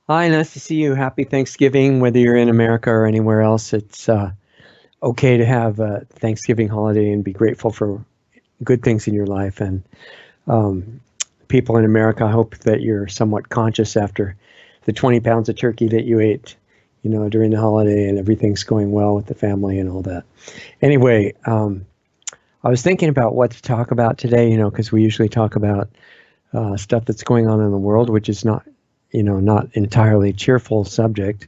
Hi, nice to see you. Happy Thanksgiving, whether you're in America or anywhere else. It's okay to have a Thanksgiving holiday and be grateful for good things in your life. And um, people in America, I hope that you're somewhat conscious after the 20 pounds of turkey that you ate, during the holiday and everything's going well with the family and all that. Anyway, I was thinking about what to talk about today, because we usually talk about stuff that's going on in the world, which is not entirely cheerful subject,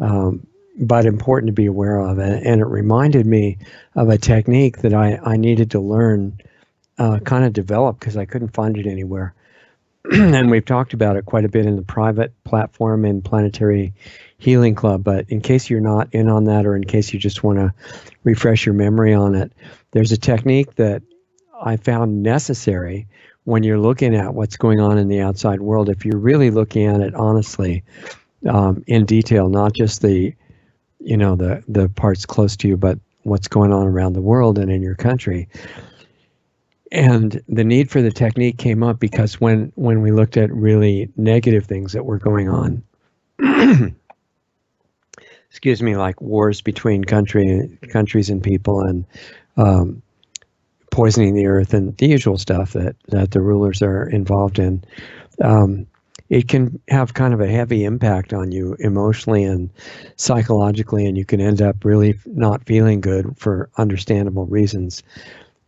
um, but important to be aware of. And it reminded me of a technique that I needed to learn, kind of develop because I couldn't find it anywhere. And we've talked about it quite a bit in the private platform in Planetary Healing Club. But in case you're not in on that, or in case you just want to refresh your memory on it, there's a technique that I found necessary when you're looking at what's going on in the outside world. If you're really looking at it honestly, in detail, not just the parts close to you, but what's going on around the world and in your country. And the need for the technique came up because when we looked at really negative things that were going on, excuse me, like wars between countries and people, and um, poisoning the earth and the usual stuff that the rulers are involved in, um, it can have kind of a heavy impact on you emotionally and psychologically, and you can end up really not feeling good for understandable reasons.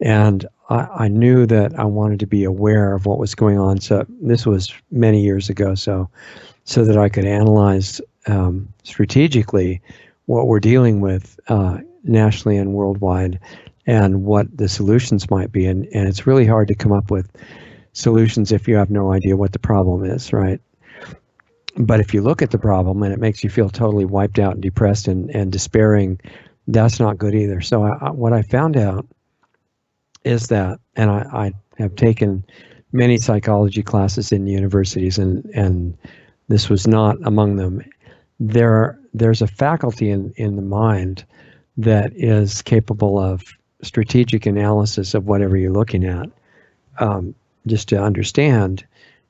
And I knew that I wanted to be aware of what was going on. So this was many years ago. So that I could analyze strategically what we're dealing with nationally and worldwide, and what the solutions might be. And it's really hard to come up with solutions if you have no idea what the problem is, right? But if you look at the problem and it makes you feel totally wiped out and depressed and despairing, that's not good either. So what I found out is that, and I have taken many psychology classes in universities, and this was not among them. There's a faculty in the mind that is capable of strategic analysis of whatever you're looking at, just to understand,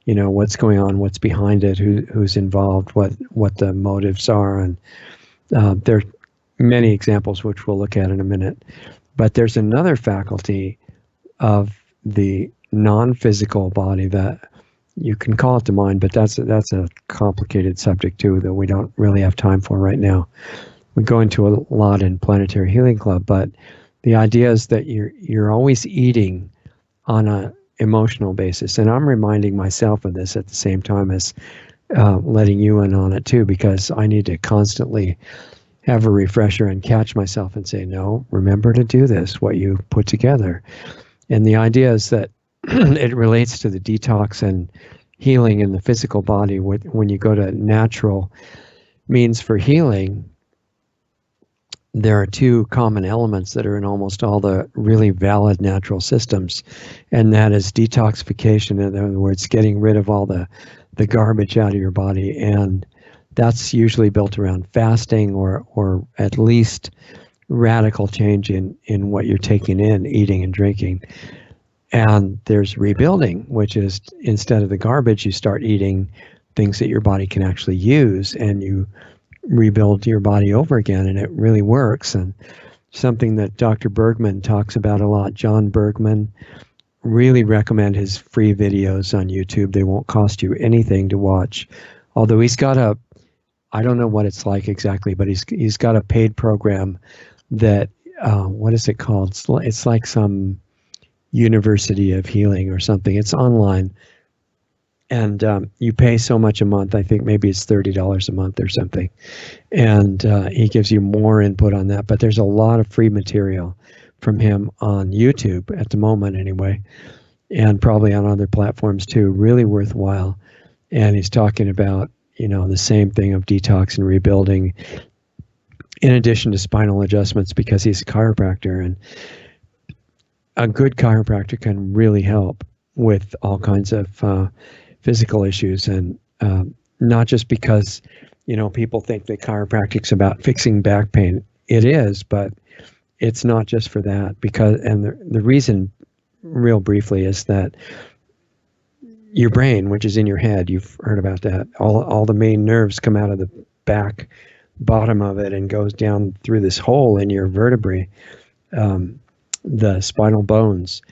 what's going on, what's behind it, who's involved, what the motives are, and there are many examples which we'll look at in a minute. But there's another faculty of the non-physical body that you can call it the mind, but that's a complicated subject too that we don't really have time for right now. We go into a lot in Planetary Healing Club, but the idea is that you're always eating on a emotional basis, and I'm reminding myself of this at the same time as letting you in on it too, because I need to constantly have a refresher and catch myself and say, no, remember to do this, what you put together. And the idea is that it relates to the detox and healing in the physical body. When you go to natural means for healing, there are two common elements that are in almost all the really valid natural systems, and that is detoxification. In other words, getting rid of all the garbage out of your body, and that's usually built around fasting, or at least radical change in what you're taking in, eating and drinking. And there's rebuilding, which is instead of the garbage, you start eating things that your body can actually use, and you rebuild your body over again, and it really works. And something that Dr. Bergman talks about a lot, John Bergman, really recommend his free videos on YouTube. They won't cost you anything to watch. Although he's got I don't know what it's like exactly, but he's got a paid program that, what is it called? It's like some University of Healing or something. It's online, and you pay so much a month. I think maybe it's $30 a month or something, and he gives you more input on that. But there's a lot of free material from him on YouTube at the moment anyway, and probably on other platforms too. Really worthwhile. And he's talking about, the same thing of detox and rebuilding, in addition to spinal adjustments, because he's a chiropractor, and a good chiropractor can really help with all kinds of physical issues. And not just because, people think that chiropractic's about fixing back pain. It is, but it's not just for that. And the reason, real briefly, is that your brain, which is in your head. You've heard about that. All the main nerves come out of the back bottom of it and goes down through this hole in your vertebrae. The spinal bones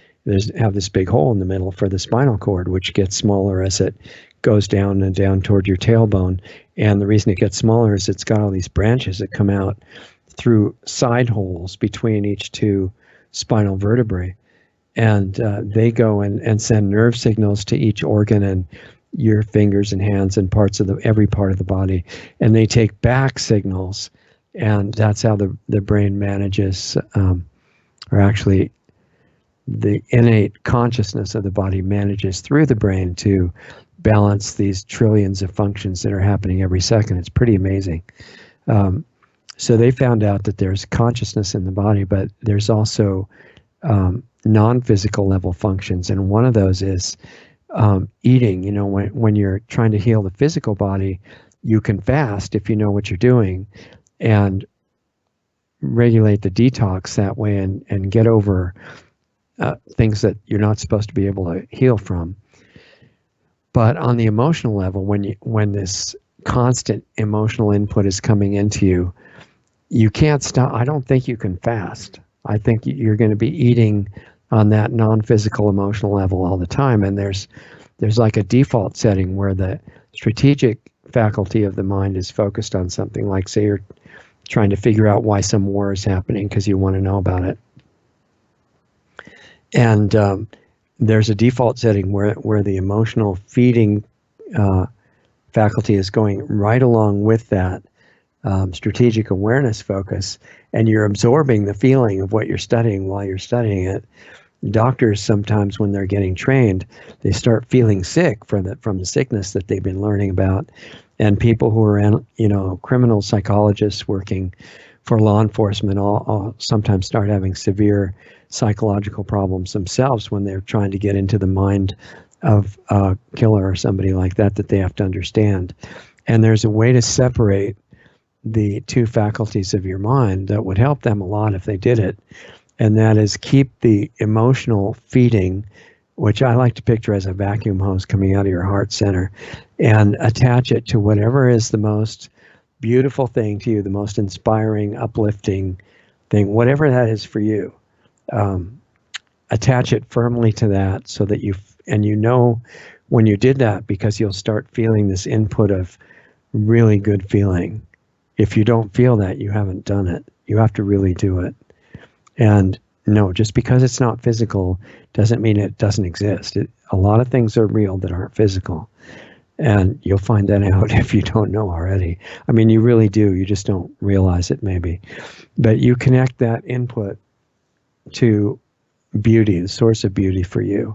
have this big hole in the middle for the spinal cord, which gets smaller as it goes down and down toward your tailbone. And the reason it gets smaller is it's got all these branches that come out through side holes between each two spinal vertebrae. And they go and send nerve signals to each organ and your fingers and hands and parts of every part of the body. And they take back signals. And that's how the brain manages, or actually the innate consciousness of the body manages through the brain to balance these trillions of functions that are happening every second. It's pretty amazing. So they found out that there's consciousness in the body, but there's also non-physical level functions. And one of those is eating. You know, when you're trying to heal the physical body, you can fast if you know what you're doing and regulate the detox that way and get over things that you're not supposed to be able to heal from. But on the emotional level, when this constant emotional input is coming into you, you can't stop. I don't think you can fast. I think you're going to be eating on that non-physical emotional level all the time. And there's like a default setting where the strategic faculty of the mind is focused on something, like, say you're trying to figure out why some war is happening because you want to know about it. And there's a default setting where the emotional feeding faculty is going right along with that strategic awareness focus, and you're absorbing the feeling of what you're studying while you're studying it. Doctors sometimes, when they're getting trained, they start feeling sick from the sickness that they've been learning about. And people who are, criminal psychologists working for law enforcement all sometimes start having severe psychological problems themselves when they're trying to get into the mind of a killer or somebody like that they have to understand. And there's a way to separate the two faculties of your mind that would help them a lot if they did it. And that is keep the emotional feeding, which I like to picture as a vacuum hose coming out of your heart center, and attach it to whatever is the most beautiful thing to you, the most inspiring, uplifting thing, whatever that is for you. Attach it firmly to that so that you know when you did that, because you'll start feeling this input of really good feeling. If you don't feel that, you haven't done it. You have to really do it. And no, just because it's not physical doesn't mean it doesn't exist. A lot of things are real that aren't physical. And you'll find that out if you don't know already. I mean, you really do. You just don't realize it maybe. But you connect that input to beauty, the source of beauty for you,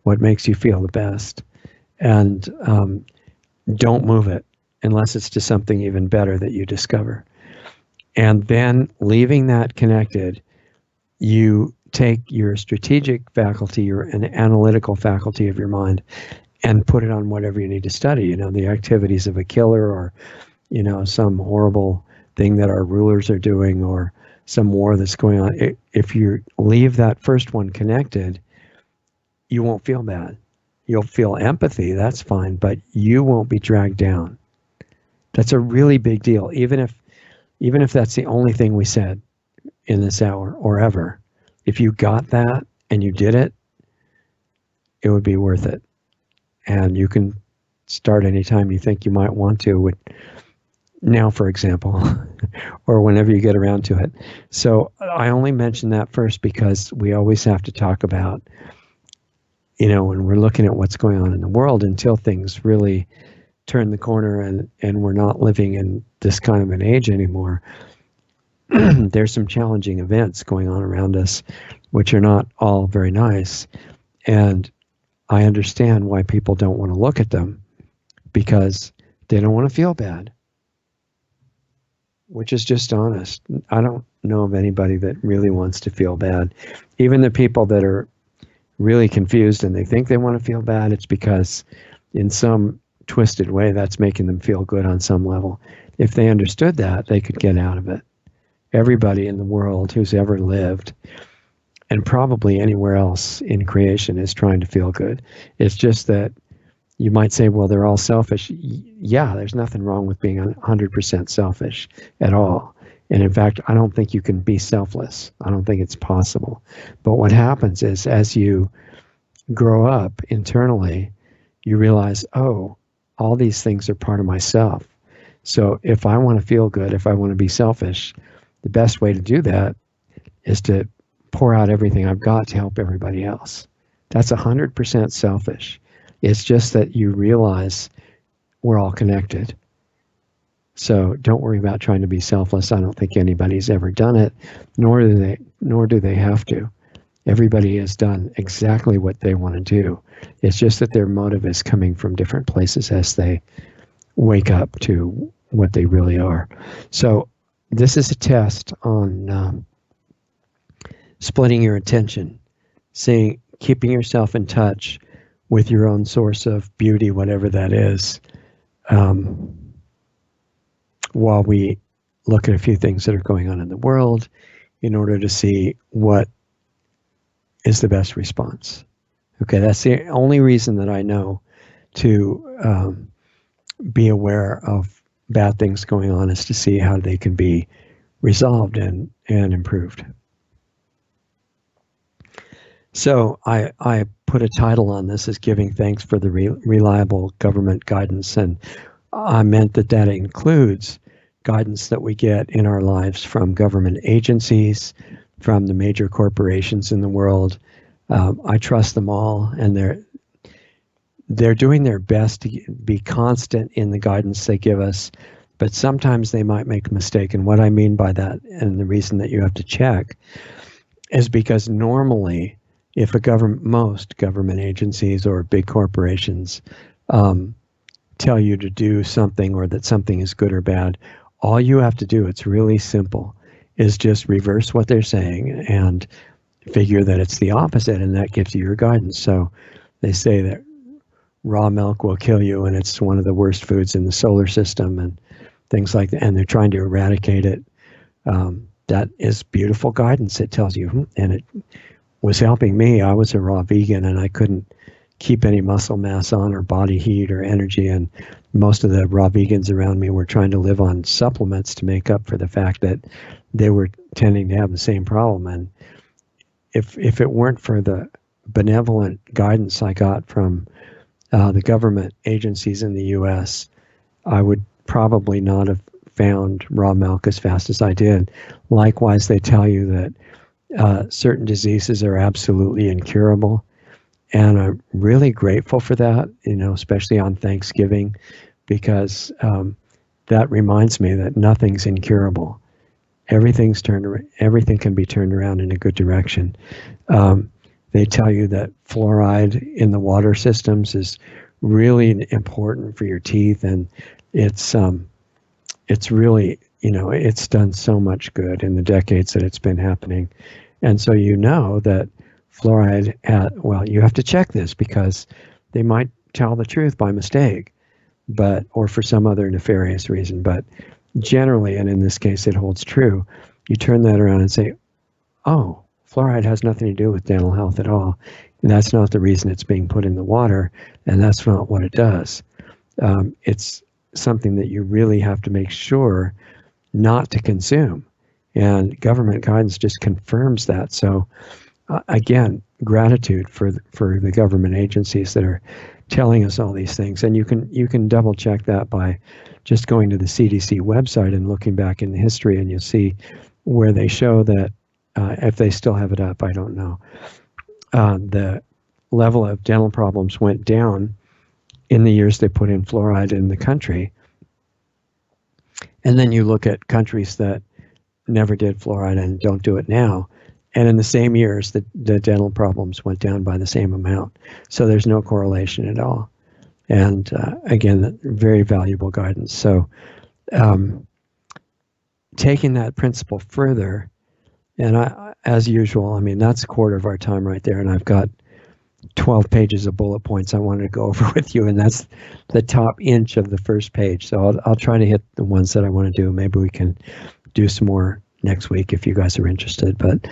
what makes you feel the best. And don't move it unless it's to something even better that you discover. And then leaving that connected, you take your strategic faculty, an analytical faculty of your mind, and put it on whatever you need to study, the activities of a killer, or, some horrible thing that our rulers are doing, or some war that's going on. If you leave that first one connected, you won't feel bad. You'll feel empathy, that's fine, but you won't be dragged down. That's a really big deal, even if that's the only thing we said in this hour or ever. If you got that and you did it, it would be worth it. And you can start anytime you think you might want to, now, for example, or whenever you get around to it. So I only mention that first because we always have to talk about, when we're looking at what's going on in the world, until things really turn the corner and we're not living in this kind of an age anymore. There's some challenging events going on around us, which are not all very nice. And I understand why people don't want to look at them, because they don't want to feel bad, which is just honest. I don't know of anybody that really wants to feel bad. Even the people that are really confused and they think they want to feel bad, it's because in some twisted way that's making them feel good on some level. If they understood that, they could get out of it. Everybody in the world who's ever lived, and probably anywhere else in creation, is trying to feel good. It's just that You might say, well, they're all selfish. Yeah, there's nothing wrong with being 100% selfish at all. And in fact, I don't think you can be selfless. I don't think it's possible. But what happens is, as you grow up internally, you realize, oh, all these things are part of myself. So if I want to feel good, if I want to be selfish, the best way to do that is to pour out everything I've got to help everybody else. That's 100% selfish. It's just that you realize we're all connected. So don't worry about trying to be selfless. I don't think anybody's ever done it, nor do they have to. Everybody has done exactly what they want to do. It's just that their motive is coming from different places as they wake up to what they really are. So this is a test on splitting your attention, keeping yourself in touch with your own source of beauty, whatever that is, while we look at a few things that are going on in the world in order to see what is the best response. Okay, that's the only reason that I know to be aware of bad things going on, is to see how they can be resolved and improved. So I put a title on this as Giving Thanks for the Reliable Government Guidance, and I meant that includes guidance that we get in our lives from government agencies, from the major corporations in the world. I trust them all, and they're doing their best to be constant in the guidance they give us, but sometimes they might make a mistake. And what I mean by that, and the reason that you have to check, is because normally, if most government agencies or big corporations tell you to do something, or that something is good or bad, all you have to do, it's really simple, is just reverse what they're saying and figure that it's the opposite, and that gives you your guidance. So they say that raw milk will kill you, and it's one of the worst foods in the solar system, and things like that, and they're trying to eradicate it. That is beautiful guidance. It tells you, and it was helping me. I was a raw vegan, and I couldn't keep any muscle mass on, or body heat, or energy, and most of the raw vegans around me were trying to live on supplements to make up for the fact that they were tending to have the same problem. And if it weren't for the benevolent guidance I got from the government agencies in the U.S., I would probably not have found raw milk as fast as I did. Likewise, they tell you that certain diseases are absolutely incurable. And I'm really grateful for that, especially on Thanksgiving, because that reminds me that nothing's incurable. Everything can be turned around in a good direction. They tell you that fluoride in the water systems is really important for your teeth, and it's really, it's done so much good in the decades that it's been happening. And so that fluoride, you have to check this, because they might tell the truth by mistake, or for some other nefarious reason. But generally, and in this case it holds true, you turn that around and say, oh, fluoride has nothing to do with dental health at all. And that's not the reason it's being put in the water, and that's not what it does. It's something that you really have to make sure not to consume. And government guidance just confirms that. So again, gratitude for the government agencies that are telling us all these things. And you can double check that by just going to the CDC website and looking back in the history, and you'll see where they show that, if they still have it up, I don't know, the level of dental problems went down in the years they put in fluoride in the country. And then you look at countries that never did fluoride and don't do it now, and in the same years, the dental problems went down by the same amount. So there's no correlation at all. And again, very valuable guidance. So taking that principle further, and as usual, that's a quarter of our time right there, and I've got 12 pages of bullet points I wanted to go over with you, and that's the top inch of the first page. So I'll try to hit the ones that I want to do. Maybe we can do some more next week if you guys are interested. But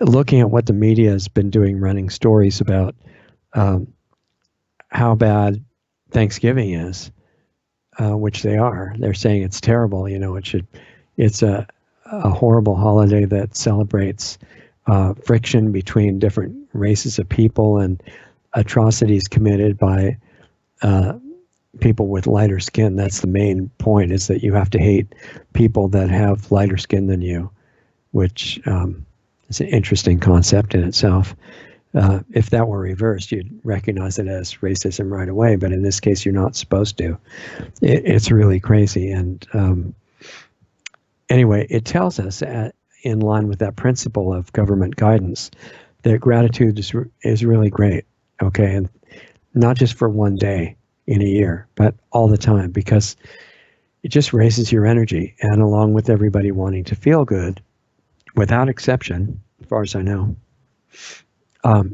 looking at what the media has been doing, running stories about how bad Thanksgiving is, which they are. They're saying it's terrible. It's a horrible holiday that celebrates friction between different races of people and atrocities committed by people with lighter skin. That's the main point, is that you have to hate people that have lighter skin than you, which is an interesting concept in itself. If that were reversed, you'd recognize it as racism right away, but in this case, you're not supposed to. It's really crazy. And anyway, it tells us, in line with that principle of government guidance, that gratitude is really great, okay? And not just for one day in a year, but all the time, because it just raises your energy. And along with everybody wanting to feel good, without exception, as far as I know,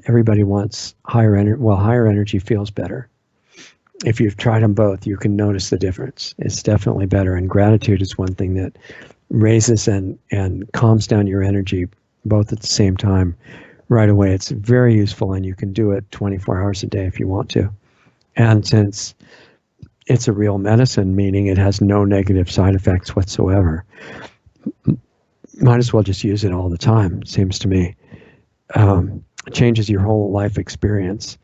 everybody wants higher energy. Well, higher energy feels better. If you've tried them both, you can notice the difference. It's definitely better. And gratitude is one thing that raises and calms down your energy both at the same time right away. It's very useful, and you can do it 24 hours a day if you want to. And since it's a real medicine, meaning it has no negative side effects whatsoever, might as well just use it all the time, seems to me. It changes your whole life experience.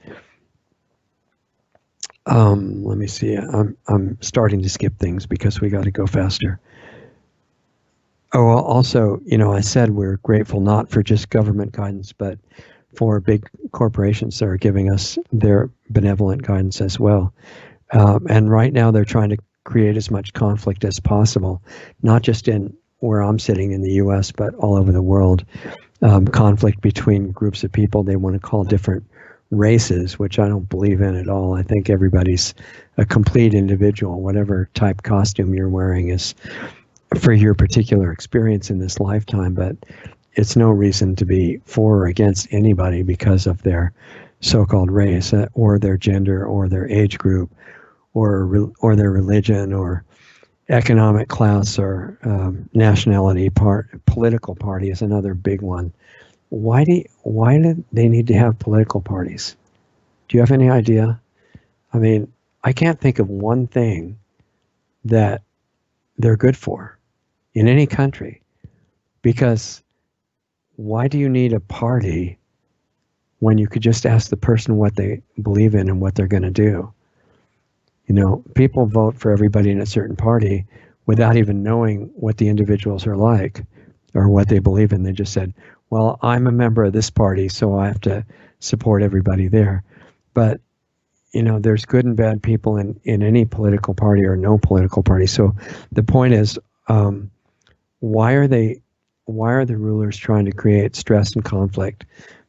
Let me see. I'm starting to skip things because we got to go faster. Oh, well, also, I said we're grateful not for just government guidance, but for big corporations that are giving us their benevolent guidance as well. And right now they're trying to create as much conflict as possible, not just in where I'm sitting in the US, but all over the world. Conflict between groups of people they want to call different races, which I don't believe in at all. I think everybody's a complete individual. Whatever type costume you're wearing is for your particular experience in this lifetime, but it's no reason to be for or against anybody because of their so-called race or their gender or their age group or their religion or economic class or nationality. Political party is another big one. Why do they need to have political parties? Do you have any idea? I mean, I can't think of one thing that they're good for in any country, because why do you need a party when you could just ask the person what they believe in and what they're going to do? People vote for everybody in a certain party without even knowing what the individuals are like or what they believe in. They just said, well, I'm a member of this party, so I have to support everybody there. But, there's good and bad people in any political party or no political party. So the point is, why are the rulers trying to create stress and conflict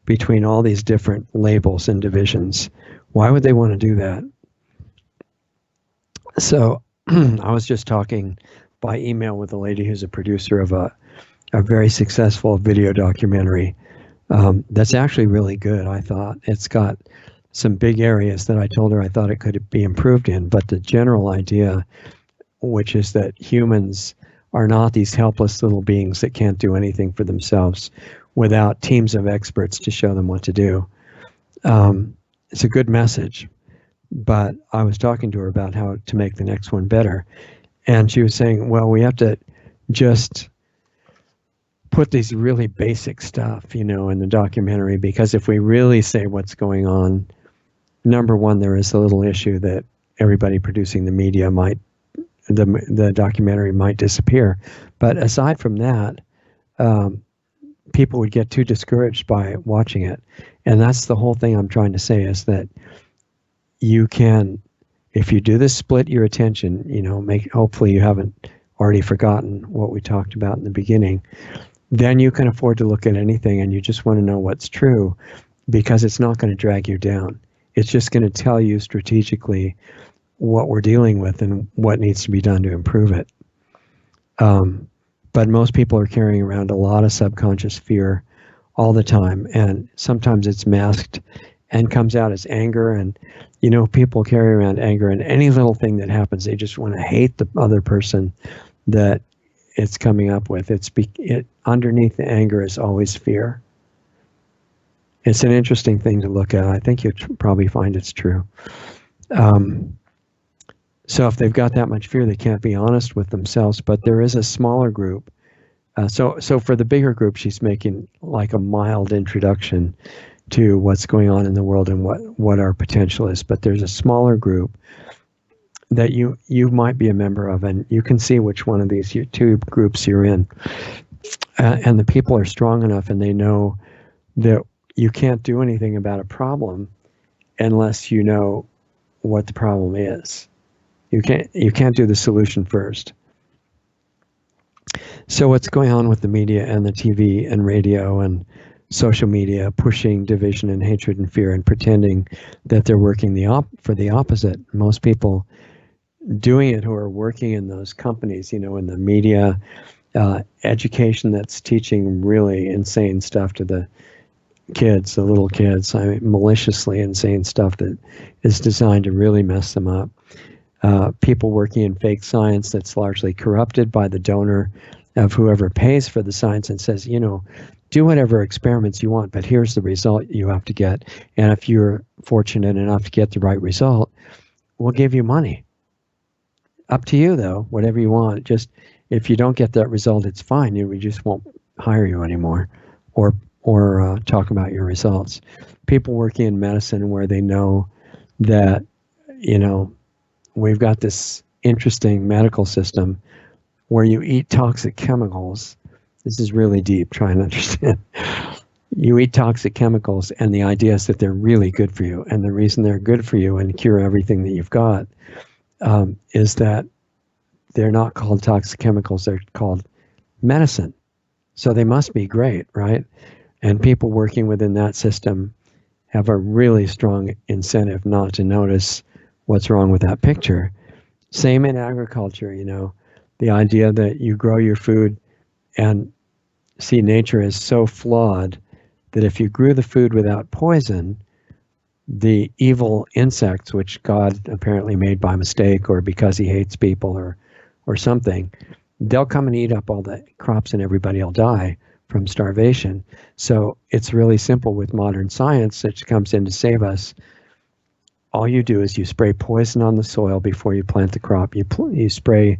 between all these different labels and divisions? Why would they want to do that? So I was just talking by email with a lady who's a producer of a very successful video documentary that's actually really good, I thought. It's got some big areas that I told her I thought it could be improved in, but the general idea, which is that humans are not these helpless little beings that can't do anything for themselves without teams of experts to show them what to do. It's a good message, but I was talking to her about how to make the next one better. And she was saying, well, we have to just put these really basic stuff, in the documentary, because if we really say what's going on, number one, there is a little issue that everybody producing the media the documentary might disappear. But aside from that, people would get too discouraged by watching it. And that's the whole thing I'm trying to say, is that you can, if you do this, split your attention, hopefully you haven't already forgotten what we talked about in the beginning, then you can afford to look at anything and you just want to know what's true, because it's not going to drag you down. It's just going to tell you strategically what we're dealing with and what needs to be done to improve it. But most people are carrying around a lot of subconscious fear all the time, and sometimes it's masked and comes out as anger. And people carry around anger, and any little thing that happens, they just want to hate the other person that it's coming up with. Underneath the anger is always fear. It's an interesting thing to look at. I think you'll probably find it's true. So if they've got that much fear, they can't be honest with themselves. But there is a smaller group. So for the bigger group, she's making like a mild introduction to what's going on in the world and what our potential is. But there's a smaller group that you might be a member of, and you can see which one of these two groups you're in. And the people are strong enough, and they know that you can't do anything about a problem unless you know what the problem is. You can't do the solution first. So what's going on with the media and the TV and radio and social media, pushing division and hatred and fear and pretending that they're working for the opposite. Most people doing it who are working in those companies, in the media, education that's teaching really insane stuff to the kids, the little kids, maliciously insane stuff that is designed to really mess them up. People working in fake science that's largely corrupted by the donor of whoever pays for the science and says, do whatever experiments you want, but here's the result you have to get. And if you're fortunate enough to get the right result, we'll give you money. Up to you, though, whatever you want. Just if you don't get that result, it's fine. We just won't hire you anymore or talk about your results. People working in medicine where they know that, we've got this interesting medical system where you eat toxic chemicals. This is really deep, trying to understand. You eat toxic chemicals, and the idea is that they're really good for you. And the reason they're good for you and cure everything that you've got is that they're not called toxic chemicals, they're called medicine. So they must be great, right? And people working within that system have a really strong incentive not to notice what's wrong with that picture. Same in agriculture, the idea that you grow your food and see nature is so flawed that if you grew the food without poison, the evil insects, which God apparently made by mistake or because he hates people or something, they'll come and eat up all the crops and everybody will die from starvation. So it's really simple with modern science that comes in to save us. All you do is you spray poison on the soil before you plant the crop. You spray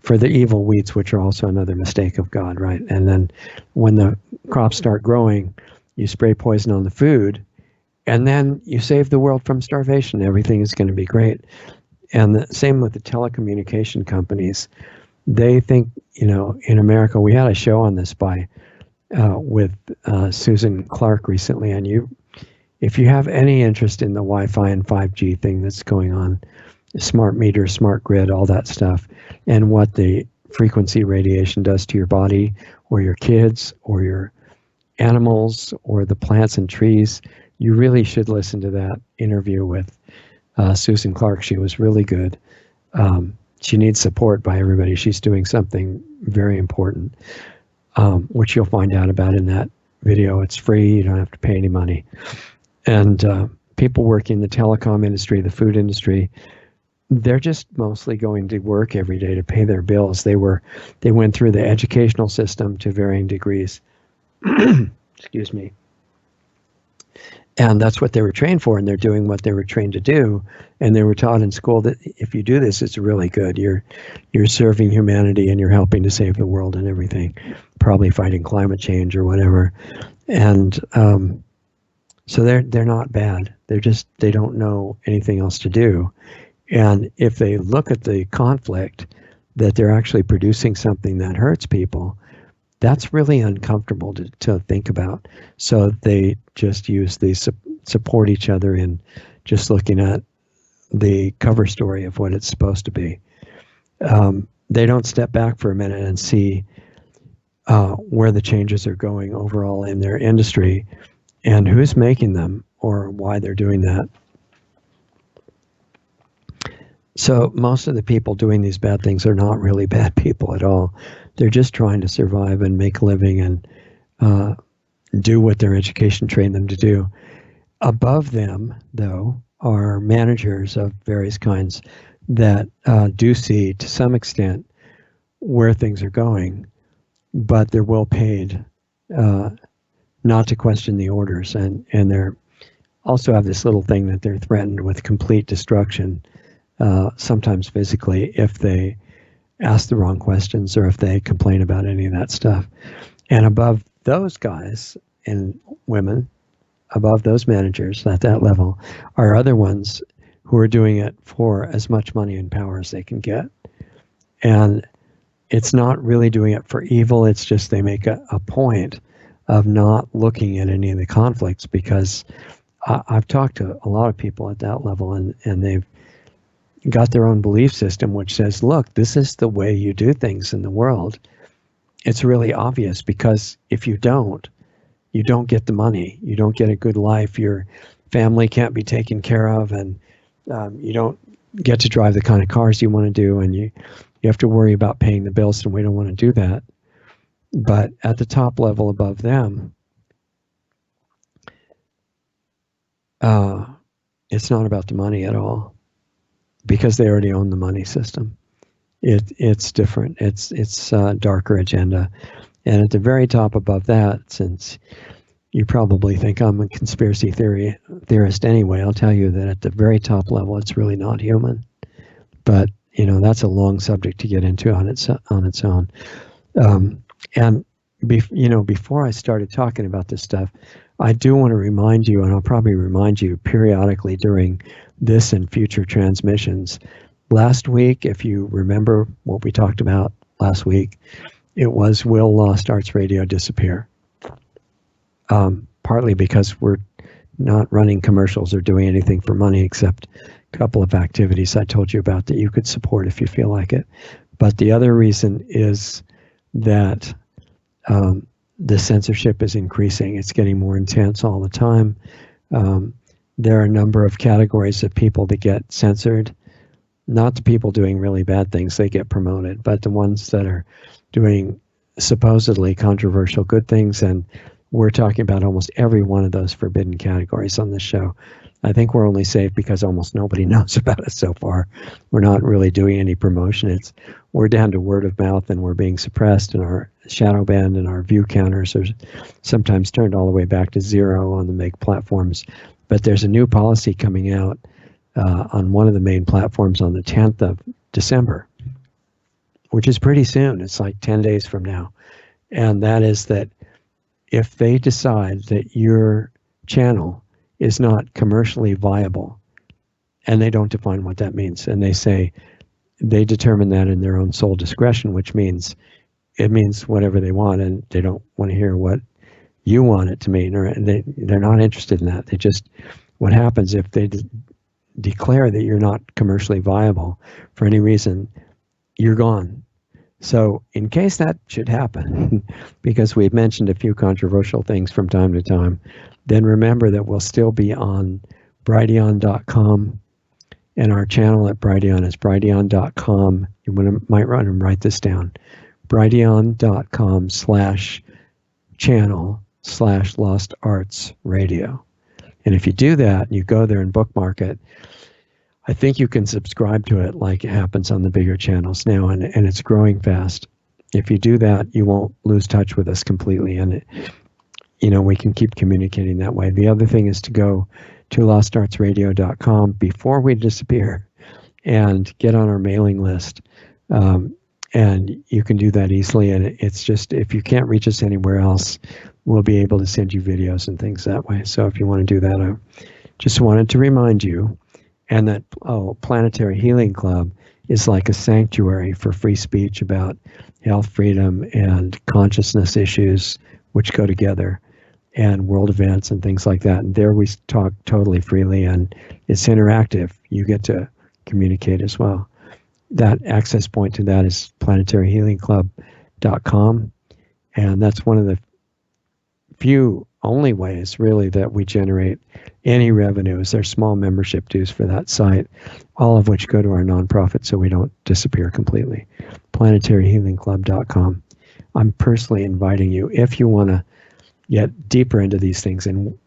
for the evil weeds, which are also another mistake of God, right? And then when the crops start growing, you spray poison on the food, and then you save the world from starvation. Everything is going to be great. And the same with the telecommunication companies. They think, in America, we had a show on this with Susan Clark recently, and if you have any interest in the Wi-Fi and 5G thing that's going on, smart meter, smart grid, all that stuff, and what the frequency radiation does to your body or your kids or your animals or the plants and trees, you really should listen to that interview with Susan Clark. She was really good. She needs support by everybody. She's doing something very important, which you'll find out about in that video. It's free. You don't have to pay any money. And people working in the telecom industry, the food industry, they're just mostly going to work every day to pay their bills. They went through the educational system to varying degrees. Excuse me. And that's what they were trained for, and they're doing what they were trained to do. And they were taught in school that if you do this, it's really good. You're serving humanity and you're helping to save the world and everything, probably fighting climate change or whatever. And so they're not bad. They don't know anything else to do. And if they look at the conflict, that they're actually producing something that hurts people, that's really uncomfortable to think about. So they just support each other in just looking at the cover story of what it's supposed to be. They don't step back for a minute and see where the changes are going overall in their industry and who's making them or why they're doing that. So most of the people doing these bad things are not really bad people at all. They're just trying to survive and make a living and do what their education trained them to do. Above them, though, are managers of various kinds that do see, to some extent, where things are going, but they're well paid not to question the orders, and they're also have this little thing that they're threatened with complete destruction sometimes physically, if they ask the wrong questions or if they complain about any of that stuff. And above those guys and women, above those managers at that level, are other ones who are doing it for as much money and power as they can get. And it's not really doing it for evil. It's just they make a point of not looking at any of the conflicts, because I've talked to a lot of people at that level, and they've got their own belief system which says, look, this is the way you do things in the world. It's really obvious, because if you don't get the money, you don't get a good life, your family can't be taken care of, and you don't get to drive the kind of cars you want to do, and you have to worry about paying the bills, and we don't want to do that. But at the top level above them, it's not about the money at all, because they already own the money system. It's different. It's a darker agenda. And at the very top above that, since you probably think I'm a conspiracy theorist anyway, I'll tell you that at the very top level, it's really not human. But that's a long subject to get into on its own. And before I started talking about this stuff, I do want to remind you, and I'll probably remind you periodically during this and future transmissions. Last week, if you remember what we talked about last week, it was, will Lost Arts Radio disappear? Partly because we're not running commercials or doing anything for money, except a couple of activities I told you about that you could support if you feel like it. But the other reason is that the censorship is increasing. It's getting more intense all the time. There are a number of categories of people that get censored. Not the people doing really bad things, they get promoted, but the ones that are doing supposedly controversial good things, and we're talking about almost every one of those forbidden categories on this show. I think we're only safe because almost nobody knows about it so far. We're not really doing any promotion. We're down to word of mouth, and we're being suppressed, and our shadow banned, and our view counters are sometimes turned all the way back to 0 on the make platforms. But there's a new policy coming out on one of the main platforms on the 10th of December, which is pretty soon. It's like 10 days from now. And that is that if they decide that your channel is not commercially viable, and they don't define what that means, and they say they determine that in their own sole discretion, which means it means whatever they want, and they don't want to hear what you want it to mean, or they're not interested in that. What happens if they declare that you're not commercially viable for any reason, you're gone. So in case that should happen, because we've mentioned a few controversial things from time to time, then remember that we'll still be on Brighteon.com, and our channel at Brighteon is Brighteon.com. You might run and write this down. Brighteon.com/channel/Lost Arts Radio. And if you do that, and you go there and bookmark it, I think you can subscribe to it like it happens on the bigger channels now, and it's growing fast. If you do that, you won't lose touch with us completely, and we can keep communicating that way. The other thing is to go to lostartsradio.com before we disappear and get on our mailing list. And you can do that easily, and it's just, if you can't reach us anywhere else, we'll be able to send you videos and things that way. So if you want to do that, I just wanted to remind you. And that Planetary Healing Club is like a sanctuary for free speech about health, freedom, and consciousness issues, which go together, and world events and things like that. And there we talk totally freely, and it's interactive. You get to communicate as well. That access point to that is planetaryhealingclub.com, and that's one of the few only ways really that we generate any revenues. There's small membership dues for that site, all of which go to our nonprofit so we don't disappear completely. planetaryhealingclub.com. I'm personally inviting you, if you want to get deeper into these things and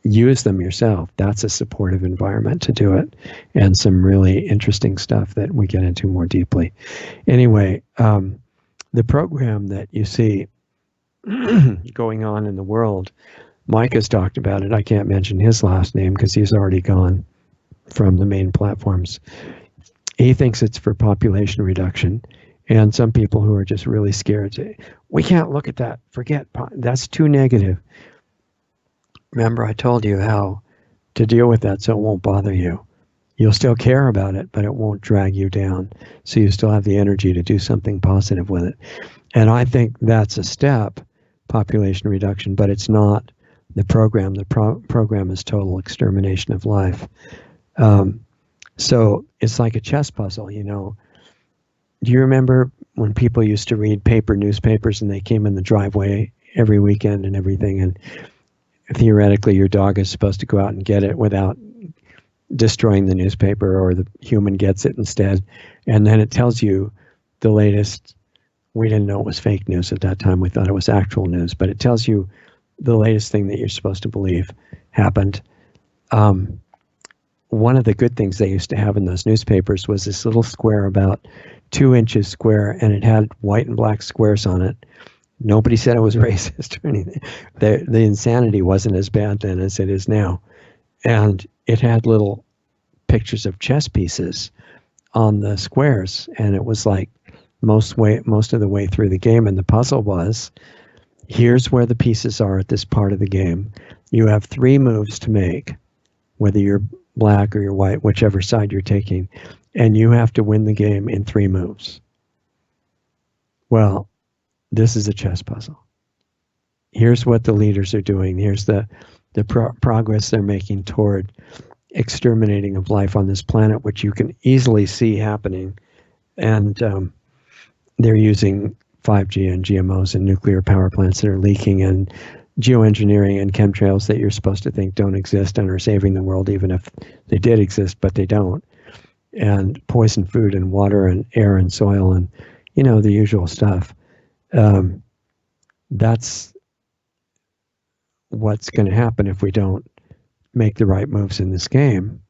use them yourself, that's a supportive environment to do it, and some really interesting stuff that we get into more deeply. Anyway, the program that you see going on in the world, Mike has talked about it. I can't mention his last name because he's already gone from the main platforms. He thinks it's for population reduction. And some people who are just really scared say, we can't look at that. Forget, that's too negative. Remember, I told you how to deal with that so it won't bother you. You'll still care about it, but it won't drag you down. So you still have the energy to do something positive with it. And I think that's a step, population reduction, but it's not the program. The program is total extermination of life. So it's like a chess puzzle, you know. Do you remember when people used to read paper newspapers and they came in the driveway every weekend and everything, and theoretically your dog is supposed to go out and get it without destroying the newspaper, or the human gets it instead, and then it tells you the latest. We didn't know it was fake news at that time. We thought it was actual news, but it tells you the latest thing that you're supposed to believe happened. One of the good things they used to have in those newspapers was this little square about 2 inches square, and it had white and black squares on it. Nobody said it was racist or anything. The insanity wasn't as bad then as it is now. And it had little pictures of chess pieces on the squares, and it was like most of the way through the game. And the puzzle was, here's where the pieces are at this part of the game. You have 3 moves to make, whether you're black or you're white, whichever side you're taking, and you have to win the game in 3 moves. Well, this is a chess puzzle. Here's what the leaders are doing. Here's the progress they're making toward exterminating of life on this planet, which you can easily see happening. And they're using 5G and GMOs and nuclear power plants that are leaking, and geoengineering and chemtrails that you're supposed to think don't exist and are saving the world, even if they did exist, but they don't. And poison food and water and air and soil and, you know, the usual stuff. That's what's going to happen if we don't make the right moves in this game.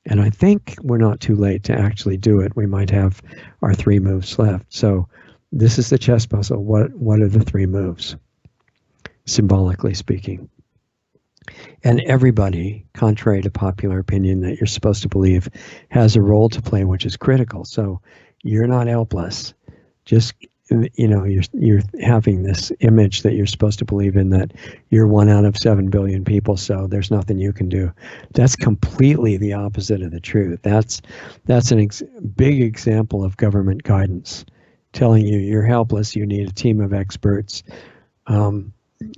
And I think we're not too late to actually do it. We might have our 3 moves left. So this is the chess puzzle. What are the 3 moves, symbolically speaking? And everybody, contrary to popular opinion that you're supposed to believe, has a role to play, which is critical. So you're not helpless. Just, you know, you're having this image that you're supposed to believe in, that you're 1 out of 7 billion people, so there's nothing you can do. That's completely the opposite of the truth. That's a big example of government guidance, telling you you're helpless, you need a team of experts,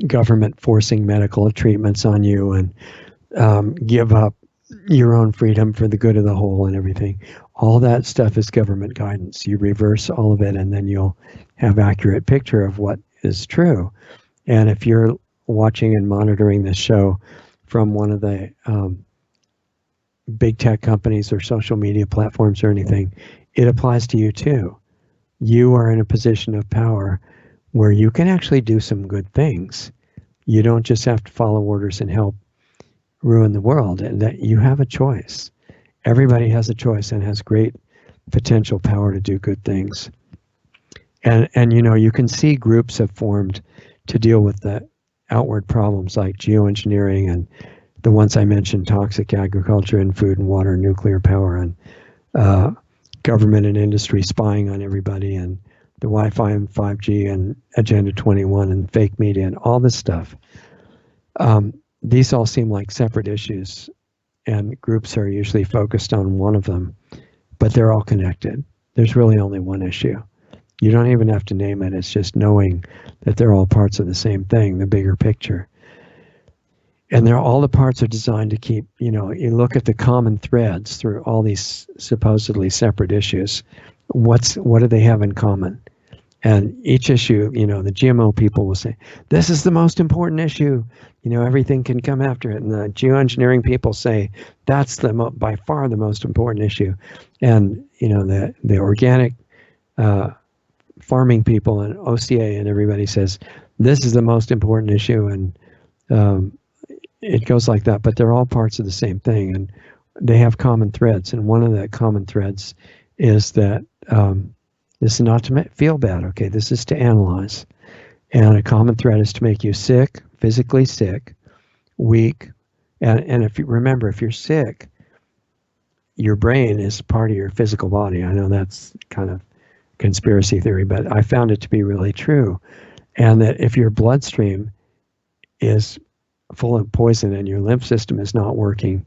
government forcing medical treatments on you, and give up your own freedom for the good of the whole and everything. All that stuff is government guidance. You reverse all of it, and then you'll have accurate picture of what is true. And if you're watching and monitoring this show from one of the big tech companies or social media platforms or anything, it applies to you too. You are in a position of power where you can actually do some good things. You don't just have to follow orders and help ruin the world, and that you have a choice. Everybody has a choice and has great potential power to do good things. And you know, you can see groups have formed to deal with the outward problems like geoengineering and the ones I mentioned, toxic agriculture and food and water, nuclear power, and government and industry spying on everybody, and the Wi-Fi and 5G and Agenda 21 and fake media and all this stuff. These all seem like separate issues, and groups are usually focused on one of them, but they're all connected. There's really only one issue. You don't even have to name it. It's just knowing that they're all parts of the same thing, the bigger picture. And all the parts are designed to keep, you know, you look at the common threads through all these supposedly separate issues. What do they have in common? And each issue, you know, the GMO people will say, this is the most important issue. You know, everything can come after it. And the geoengineering people say, that's by far the most important issue. And, you know, the organic farming people and OCA and everybody says, this is the most important issue. And it goes like that. But they're all parts of the same thing. And they have common threads. And one of the common threads is that this is not to feel bad, okay? This is to analyze. And a common thread is to make you sick, physically sick, weak. And if you remember, if you're sick, your brain is part of your physical body. I know that's kind of conspiracy theory, but I found it to be really true. And that if your bloodstream is full of poison and your lymph system is not working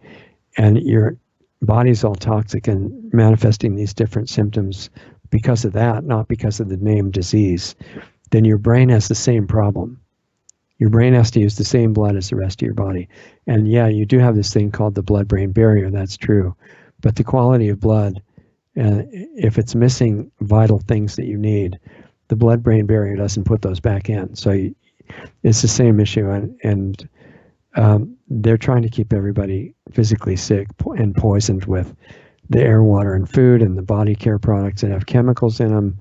and your body's all toxic and manifesting these different symptoms because of that, not because of the name disease, then your brain has the same problem. Your brain has to use the same blood as the rest of your body. And yeah, you do have this thing called the blood-brain barrier, that's true. But the quality of blood, if it's missing vital things that you need, the blood-brain barrier doesn't put those back in. So it's the same issue. And they're trying to keep everybody physically sick and poisoned with the air, water, and food, and the body care products that have chemicals in them,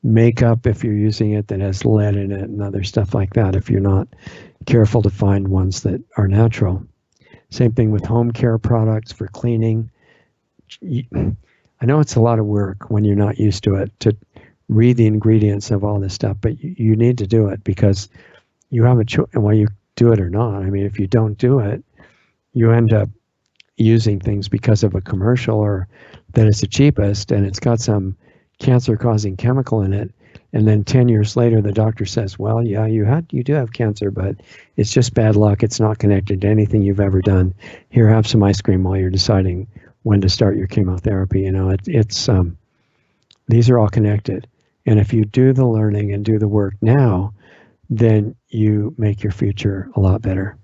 makeup if you're using it that has lead in it, and other stuff like that if you're not careful to find ones that are natural. Same thing with home care products for cleaning. I know it's a lot of work when you're not used to it to read the ingredients of all this stuff, but you need to do it because you have a choice whether you do it or not. I mean, if you don't do it, you end up using things because of a commercial or that it's the cheapest and it's got some cancer-causing chemical in it, and then 10 years later the doctor says, well, yeah, you do have cancer, but it's just bad luck. It's not connected to anything you've ever done. Here, have some ice cream while you're deciding when to start your chemotherapy. You know, it's these are all connected, and if you do the learning and do the work now, then you make your future a lot better.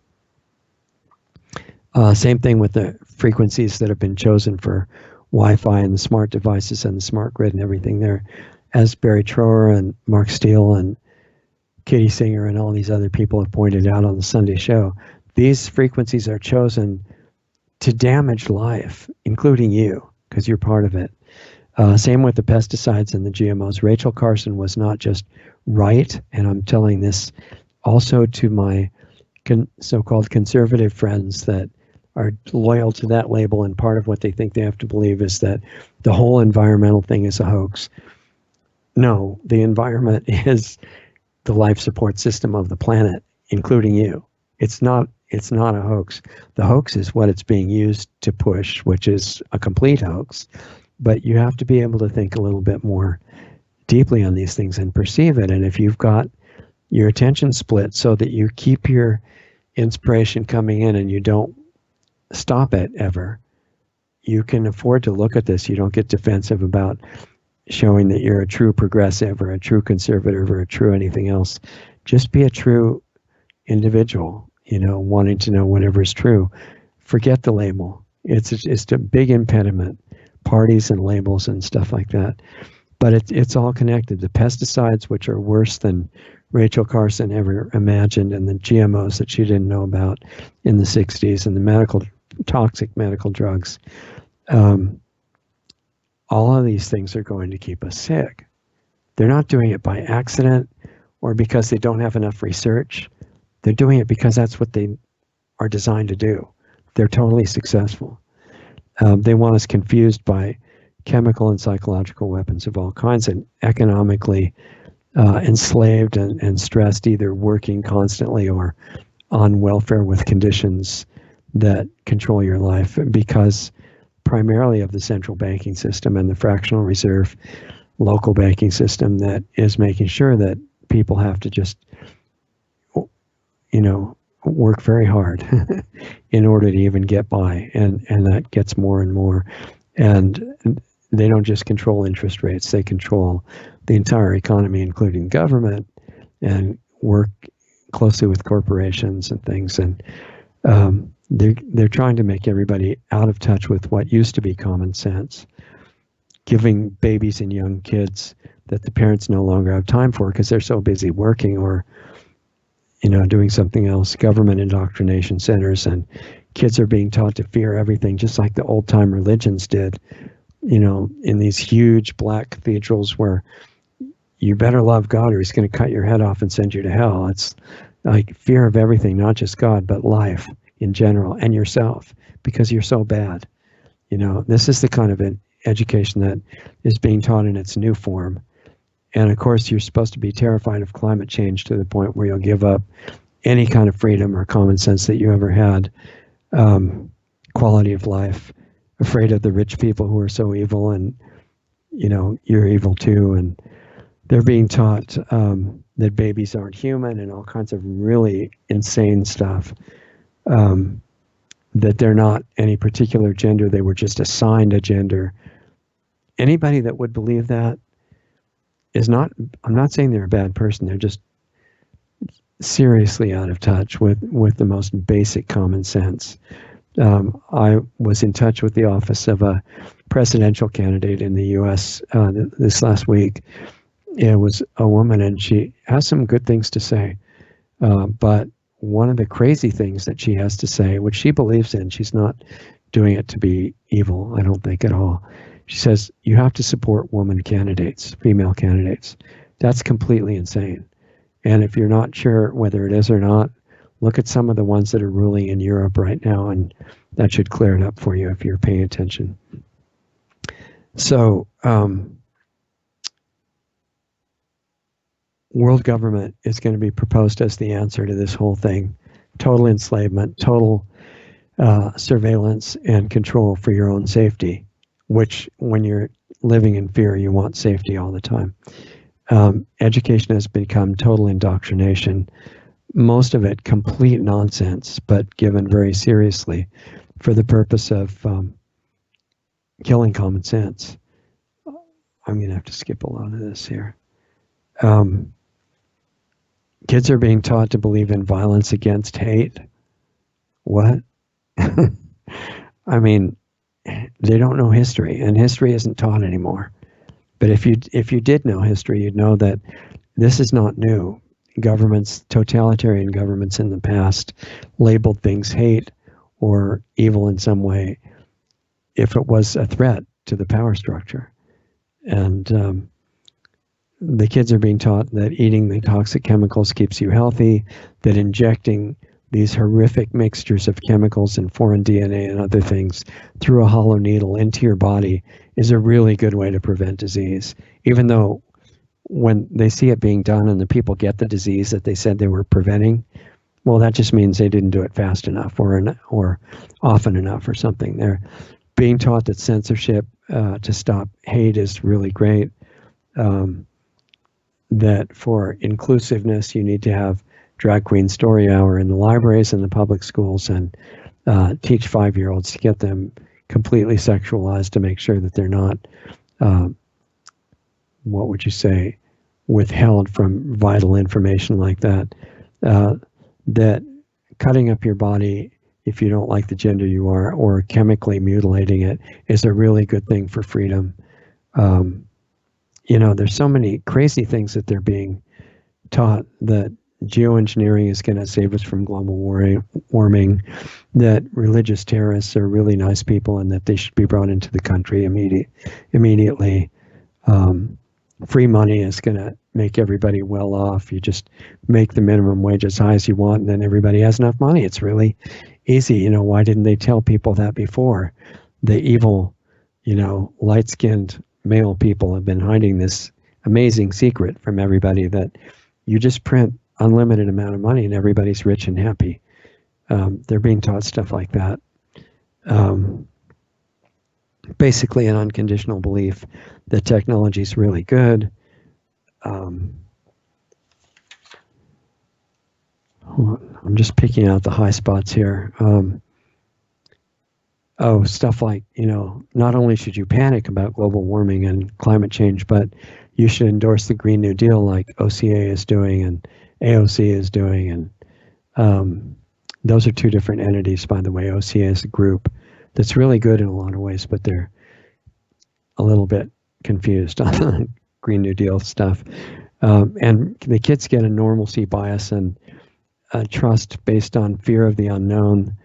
Same thing with the frequencies that have been chosen for Wi-Fi and the smart devices and the smart grid and everything there. As Barry Trower and Mark Steele and Katie Singer and all these other people have pointed out on the Sunday show, these frequencies are chosen to damage life, including you, because you're part of it. Same with the pesticides and the GMOs. Rachel Carson was not just right, and I'm telling this also to my so-called conservative friends that are loyal to that label, and part of what they think they have to believe is that the whole environmental thing is a hoax. No, the environment is the life support system of the planet, including you. It's not a hoax. The hoax is what it's being used to push, which is a complete hoax. But you have to be able to think a little bit more deeply on these things and perceive it. And if you've got your attention split so that you keep your inspiration coming in and you don't stop it ever, you can afford to look at this. You don't get defensive about showing that you're a true progressive or a true conservative or a true anything else. Just be a true individual, you know, wanting to know whatever is true. Forget the label. It's a big impediment, parties and labels and stuff like that. But it's all connected. The pesticides, which are worse than Rachel Carson ever imagined, and the GMOs that she didn't know about in the 60s, and the toxic medical drugs. All of these things are going to keep us sick. They're not doing it by accident or because they don't have enough research. They're doing it because that's what they are designed to do. They're totally successful. They want us confused by chemical and psychological weapons of all kinds and economically enslaved and stressed, either working constantly or on welfare with conditions that control your life, because primarily of the central banking system and the fractional reserve local banking system that is making sure that people have to just, you know, work very hard in order to even get by, and that gets more and more. And they don't just control interest rates, they control the entire economy, including government, and work closely with corporations and things. And they're trying to make everybody out of touch with what used to be common sense, giving babies and young kids that the parents no longer have time for because they're so busy working or, you know, doing something else. Government indoctrination centers, and kids are being taught to fear everything, just like the old time religions did, you know, in these huge black cathedrals where you better love God or he's going to cut your head off and send you to hell. It's like fear of everything, not just God, but life in general and yourself, because you're so bad. You know, this is the kind of education that is being taught in its new form. And of course, you're supposed to be terrified of climate change to the point where you'll give up any kind of freedom or common sense that you ever had, quality of life, afraid of the rich people who are so evil, and you're evil too. And they're being taught that babies aren't human and all kinds of really insane stuff. That they're not any particular gender, they were just assigned a gender. Anybody that would believe that is not, I'm not saying they're a bad person, they're just seriously out of touch with the most basic common sense. I was in touch with the office of a presidential candidate in the U.S. This last week. It was a woman, and she has some good things to say, but one of the crazy things that she has to say, which she believes in, she's not doing it to be evil, I don't think at all. She says, you have to support woman candidates, female candidates. That's completely insane. And if you're not sure whether it is or not, look at some of the ones that are ruling in Europe right now, and that should clear it up for you if you're paying attention. So, world government is going to be proposed as the answer to this whole thing. Total enslavement, total surveillance and control for your own safety, which when you're living in fear, you want safety all the time. Education has become total indoctrination, most of it complete nonsense, but given very seriously for the purpose of killing common sense. I'm going to have to skip a lot of this here. Kids are being taught to believe in violence against hate. What? I mean, they don't know history, and history isn't taught anymore. But if you did know history, you'd know that this is not new. Governments, totalitarian governments in the past, labeled things hate or evil in some way if it was a threat to the power structure. And the kids are being taught that eating the toxic chemicals keeps you healthy, that injecting these horrific mixtures of chemicals and foreign DNA and other things through a hollow needle into your body is a really good way to prevent disease, even though when they see it being done and the people get the disease that they said they were preventing, well, that just means they didn't do it fast enough or often enough or something. They're being taught that censorship to stop hate is really great. That for inclusiveness, you need to have drag queen story hour in the libraries and the public schools, and teach 5-year-olds to get them completely sexualized to make sure that they're not, what would you say, withheld from vital information like that. That cutting up your body if you don't like the gender you are, or chemically mutilating it, is a really good thing for freedom. There's so many crazy things that they're being taught, that geoengineering is going to save us from global warming, that religious terrorists are really nice people and that they should be brought into the country immediately. Free money is going to make everybody well off. You just make the minimum wage as high as you want, and then everybody has enough money. It's really easy. Why didn't they tell people that before? The evil, light-skinned male people have been hiding this amazing secret from everybody, that you just print unlimited amount of money and everybody's rich and happy. They're being taught stuff like that. Basically an unconditional belief that technology is really good. I'm just picking out the high spots here. Stuff like, not only should you panic about global warming and climate change, but you should endorse the Green New Deal like OCA is doing and AOC is doing. And those are two different entities, by the way. OCA is a group that's really good in a lot of ways, but they're a little bit confused on the Green New Deal stuff. And the kids get a normalcy bias and trust based on fear of the unknown,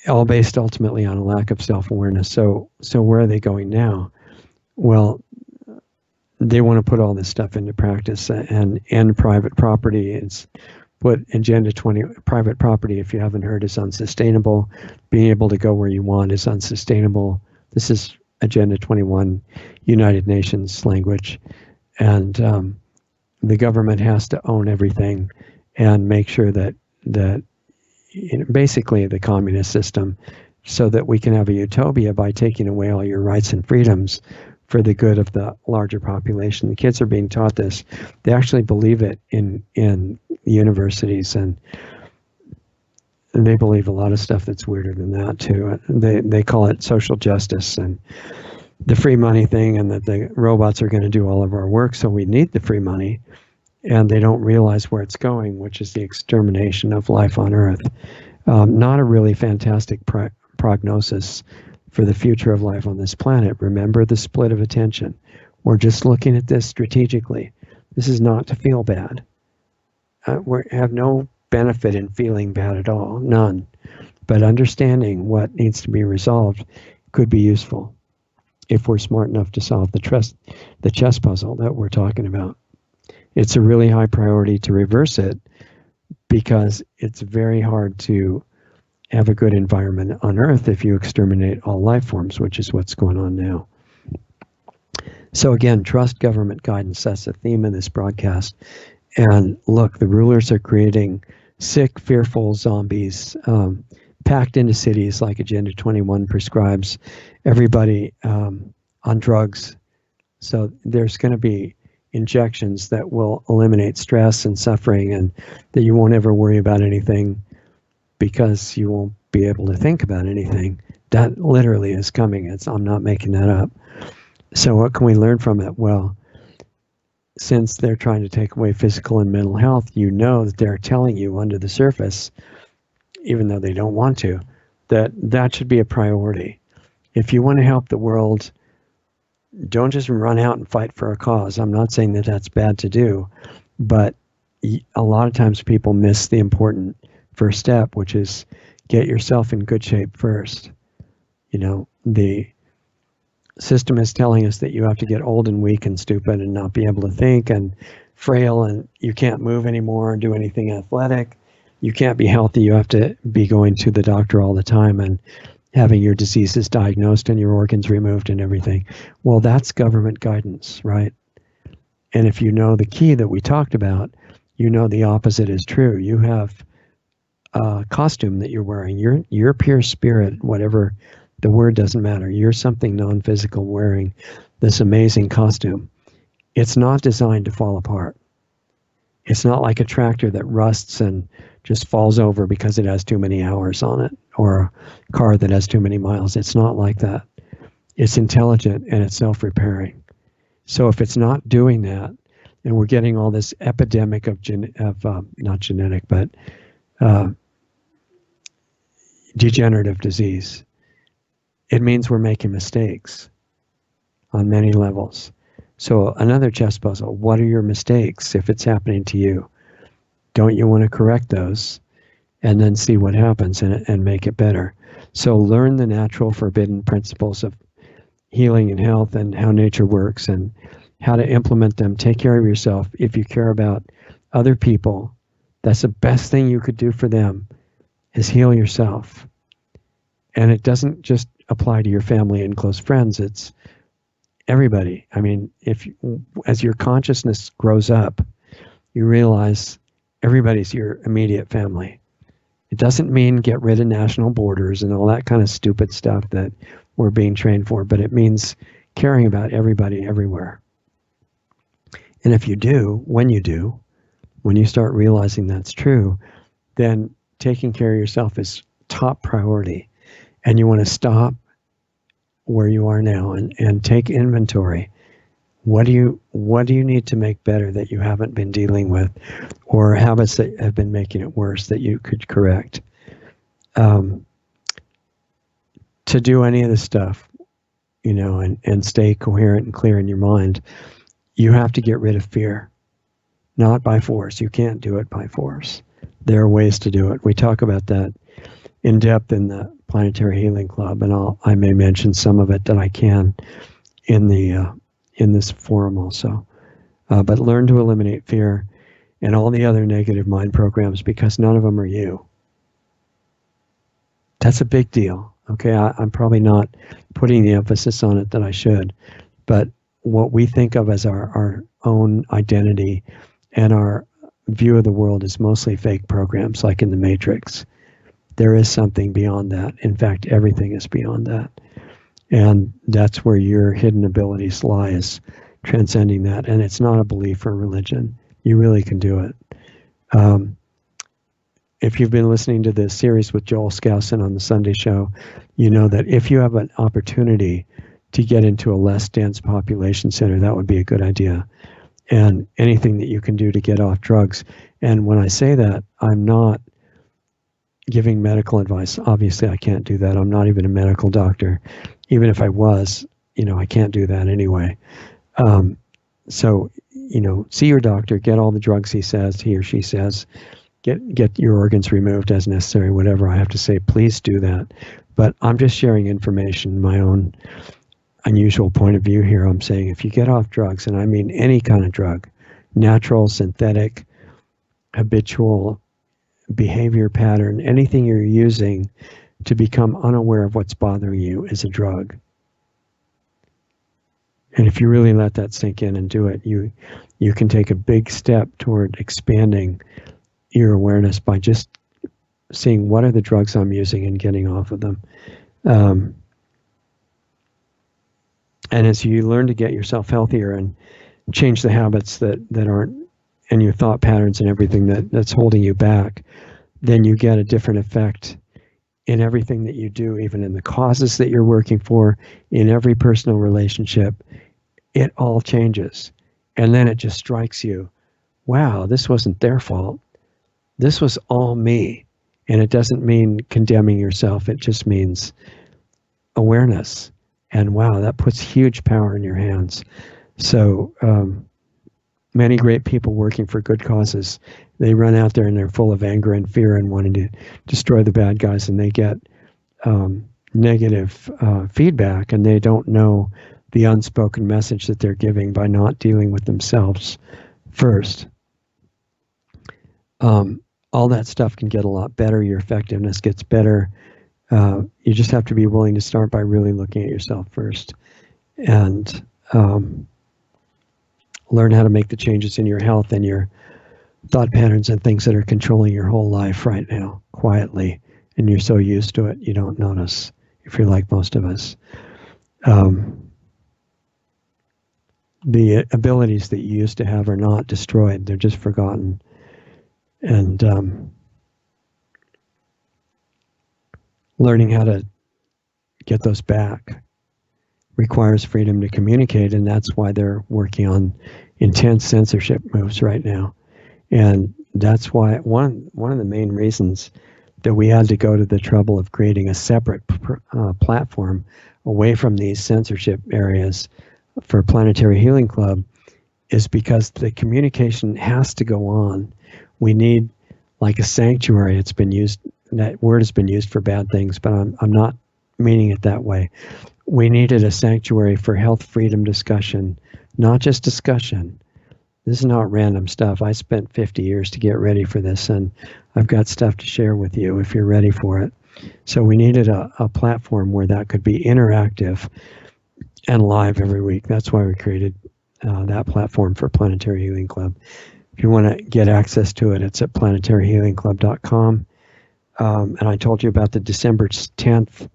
all based ultimately on a lack of self-awareness. So where are they going now? Well, they want to put all this stuff into practice and end private property. It's put Agenda 20, private property, if you haven't heard, is unsustainable. Being able to go where you want is unsustainable. This is Agenda 21, United Nations language. And the government has to own everything and make sure that basically the communist system so that we can have a utopia by taking away all your rights and freedoms for the good of the larger population. The kids are being taught this. They actually believe it in universities, and they believe a lot of stuff that's weirder than that too. They call it social justice and the free money thing, and that the robots are going to do all of our work, so we need the free money. And they don't realize where it's going, which is the extermination of life on Earth. Not a really fantastic prognosis for the future of life on this planet. Remember the split of attention. We're just looking at this strategically. This is not to feel bad. We have no benefit in feeling bad at all, none. But understanding what needs to be resolved could be useful if we're smart enough to solve the chess puzzle that we're talking about. It's a really high priority to reverse it, because it's very hard to have a good environment on Earth if you exterminate all life forms, which is what's going on now. So again, trust government guidance. That's the theme of this broadcast. And look, the rulers are creating sick, fearful zombies packed into cities like Agenda 21 prescribes, everybody on drugs. So there's going to be injections that will eliminate stress and suffering, and that you won't ever worry about anything because you won't be able to think about anything. That literally is coming. I'm not making that up. So what can we learn from it? Well, since they're trying to take away physical and mental health, you know that they're telling you under the surface, even though they don't want to, that should be a priority. If you want to help the world, don't just run out and fight for a cause. I'm not saying that that's bad to do, but a lot of times people miss the important first step, which is get yourself in good shape first. You know, the system is telling us that you have to get old and weak and stupid and not be able to think and frail, and you can't move anymore and do anything athletic. You can't be healthy. You have to be going to the doctor all the time and having your diseases diagnosed and your organs removed and everything. Well, that's government guidance, right? And if you know the key that we talked about, you know the opposite is true. You have a costume that you're wearing. You're pure spirit, whatever the word, doesn't matter. You're something non-physical wearing this amazing costume. It's not designed to fall apart. It's not like a tractor that rusts and just falls over because it has too many hours on it, or a car that has too many miles. It's not like that. It's intelligent and it's self-repairing. So if it's not doing that, and we're getting all this epidemic of not genetic, but degenerative disease, it means we're making mistakes on many levels. So another chess puzzle, what are your mistakes if it's happening to you? Don't you want to correct those and then see what happens and make it better? So learn the natural forbidden principles of healing and health and how nature works and how to implement them. Take care of yourself. If you care about other people, that's the best thing you could do for them, is heal yourself. And it doesn't just apply to your family and close friends. It's everybody. I mean, as your consciousness grows up, you realize everybody's your immediate family. It doesn't mean get rid of national borders and all that kind of stupid stuff that we're being trained for, but it means caring about everybody everywhere. And if you do, when you start realizing that's true, then taking care of yourself is top priority. And you want to stop where you are now and take inventory. What do you need to make better that you haven't been dealing with, or habits that have been making it worse that you could correct? To do any of this stuff, and stay coherent and clear in your mind, you have to get rid of fear, not by force. You can't do it by force. There are ways to do it. We talk about that in depth in the Planetary Healing Club, and I may mention some of it that I can in this forum also. But learn to eliminate fear and all the other negative mind programs, because none of them are you. That's a big deal. Okay, I'm probably not putting the emphasis on it that I should, but what we think of as our own identity and our view of the world is mostly fake programs, like in the Matrix. there is something beyond that. In fact, everything is beyond that. And that's where your hidden abilities lie, is transcending that. And it's not a belief or religion. You really can do it. If you've been listening to this series with Joel Skousen on the Sunday show, you know that if you have an opportunity to get into a less dense population center, that would be a good idea. And anything that you can do to get off drugs. And when I say that, I'm not giving medical advice. Obviously, I can't do that. I'm not even a medical doctor. Even if I was, I can't do that anyway. So, see your doctor, get all the drugs he or she says, get your organs removed as necessary, whatever I have to say, please do that. But I'm just sharing information, my own unusual point of view here. I'm saying if you get off drugs, and I mean any kind of drug, natural, synthetic, habitual, behavior pattern, anything you're using to become unaware of what's bothering you is a drug. And if you really let that sink in and do it, you can take a big step toward expanding your awareness by just seeing what are the drugs I'm using and getting off of them. And as you learn to get yourself healthier and change the habits that aren't, and your thought patterns and everything that's holding you back, then you get a different effect in everything that you do, even in the causes that you're working for, in every personal relationship. It all changes. And then it just strikes you, wow, this wasn't their fault. This was all me. And it doesn't mean condemning yourself. It just means awareness. And wow, that puts huge power in your hands. So many great people working for good causes, they run out there and they're full of anger and fear and wanting to destroy the bad guys, and they get negative feedback, and they don't know the unspoken message that they're giving by not dealing with themselves first. All that stuff can get a lot better. Your effectiveness gets better. You just have to be willing to start by really looking at yourself first, and learn how to make the changes in your health and your thought patterns and things that are controlling your whole life right now, quietly. And you're so used to it, you don't notice, if you're like most of us. The abilities that you used to have are not destroyed. They're just forgotten. And learning how to get those back requires freedom to communicate, and that's why they're working on intense censorship moves right now. And that's why one of the main reasons that we had to go to the trouble of creating a separate platform away from these censorship areas for Planetary Healing Club is because the communication has to go on. We need like a sanctuary. It's been used, that word has been used for bad things, but I'm not meaning it that way. We needed a sanctuary for health freedom discussion, not just discussion. This is not random stuff. I spent 50 years to get ready for this, and I've got stuff to share with you if you're ready for it. So we needed a platform where that could be interactive and live every week. That's why we created that platform for Planetary Healing Club. If you want to get access to it, it's at planetaryhealingclub.com. And I told you about the December 10th